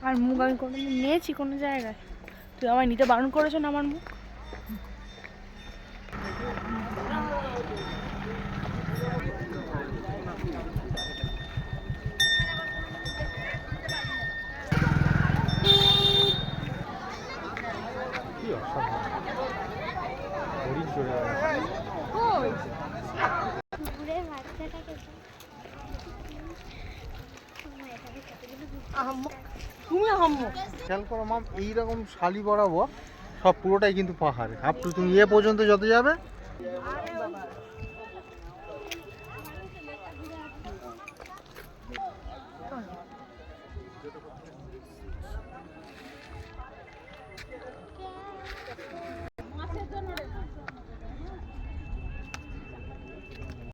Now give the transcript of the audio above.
আর মুখ আমি কোনোদিন নিয়েছি কোনো জায়গায়? তুই আমায় নিতে বারণ করেছো না আমার মুখ? খেয়াল করো মাম, এইরকম শালি বরাবর সব পুরোটাই কিন্তু পাহাড়। আপ টু তুমি এ পর্যন্ত যত যাবে